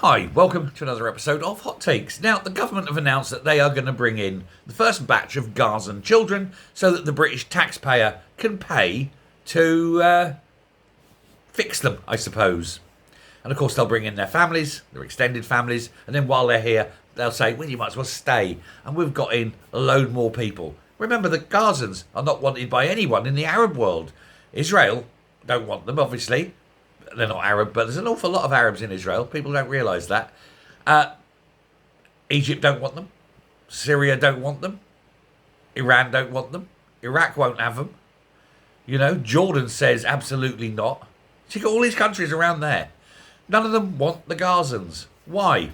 Hi, welcome to another episode of Hot Takes. Now, the government have announced that they are going to bring in the first batch of Gazan children so that the British taxpayer can pay to fix them, I suppose. And of course, they'll bring in their families, their extended families, and then while they're here, they'll say, well, you might as well stay. And we've got in a load more people. Remember, the Gazans are not wanted by anyone in the Arab world. Israel don't want them, obviously. They're not Arab, but there's an awful lot of Arabs in Israel. People don't realise that. Egypt don't want them. Syria don't want them. Iran don't want them. Iraq won't have them. You know, Jordan says absolutely not. So you've got all these countries around there. None of them want the Gazans. Why?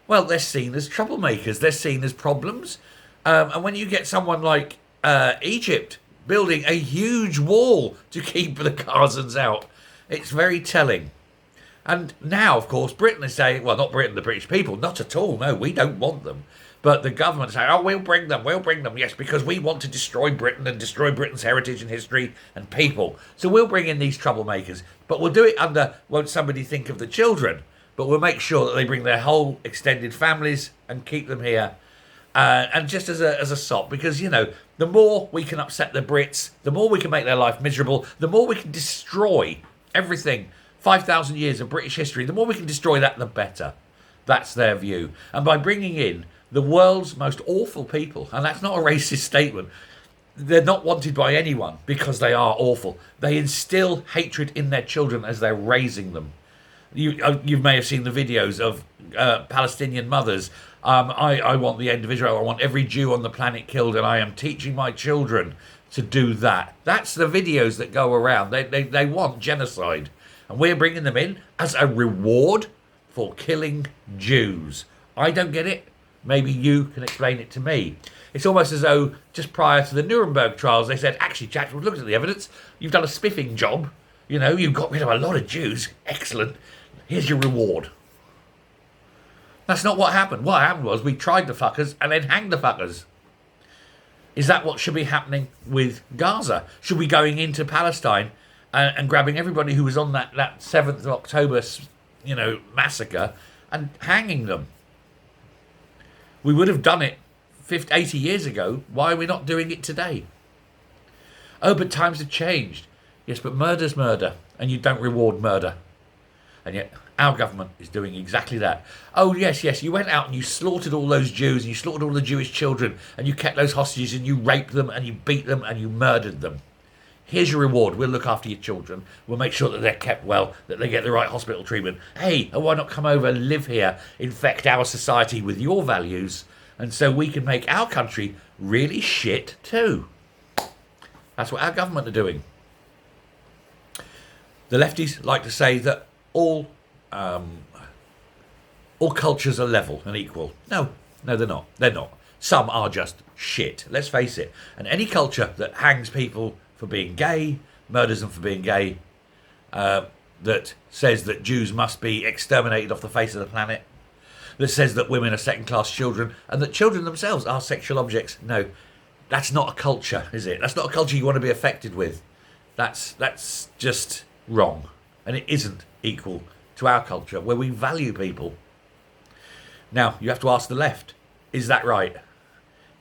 Well, they're seen as troublemakers. They're seen as problems. And when you get someone like Egypt building a huge wall to keep the Gazans out, it's very telling. And now, of course, Britain is saying, well, not Britain, the British people, not at all. No, we don't want them. But the government is saying, oh, we'll bring them, yes, because we want to destroy Britain and destroy Britain's heritage and history and people. So we'll bring in these troublemakers. But we'll do it under, won't somebody think of the children? But we'll make sure that they bring their whole extended families and keep them here. And just as a sop, because, you know, the more we can upset the Brits, the more we can make their life miserable, the more we can destroy everything, 5,000 years of British history, the more we can destroy that, the better. That's their view. And by bringing in the world's most awful people, and that's not a racist statement, they're not wanted by anyone because they are awful. They instill hatred in their children as they're raising them. You may have seen the videos of Palestinian mothers. I want the end of Israel. I want every Jew on the planet killed, and I am teaching my children to do that. That's the videos that go around. They want genocide. And we're bringing them in as a reward for killing Jews. I don't get it. Maybe you can explain it to me. It's almost as though just prior to the Nuremberg trials, they said, actually, chaps, we've looked at the evidence. You've done a spiffing job. You know, you've got rid of a lot of Jews. Excellent. Here's your reward. That's not what happened. What happened was we tried the fuckers and then hanged the fuckers. Is that what should be happening with Gaza? Should we be going into Palestine and grabbing everybody who was on that 7th of October, massacre and hanging them? We would have done it 80 years ago. Why are we not doing it today? Oh, but times have changed. Yes, but murder's murder, and you don't reward murder. And yet our government is doing exactly that. Oh, yes, you went out and you slaughtered all those Jews and you slaughtered all the Jewish children and you kept those hostages and you raped them and you beat them and you murdered them. Here's your reward. We'll look after your children. We'll make sure that they're kept well, that they get the right hospital treatment. Hey, why not come over and live here, infect our society with your values, and so we can make our country really shit too. That's what our government are doing. The lefties like to say that all cultures are level and equal. No, they're not. They're not. Some are just shit. Let's face it. And any culture that hangs people for being gay, murders them for being gay, that says that Jews must be exterminated off the face of the planet, that says that women are second-class children, and that children themselves are sexual objects. No, that's not a culture, is it? That's not a culture you want to be affected with. That's just wrong. And it isn't equal to our culture, where we value people. Now, you have to ask the left, is that right?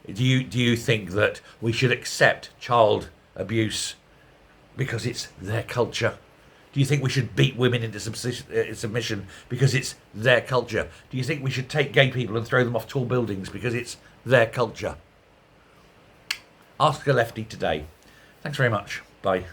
Do you think that we should accept child abuse because it's their culture? Do you think we should beat women into submission because it's their culture? Do you think we should take gay people and throw them off tall buildings because it's their culture? Ask a lefty today. Thanks very much. Bye.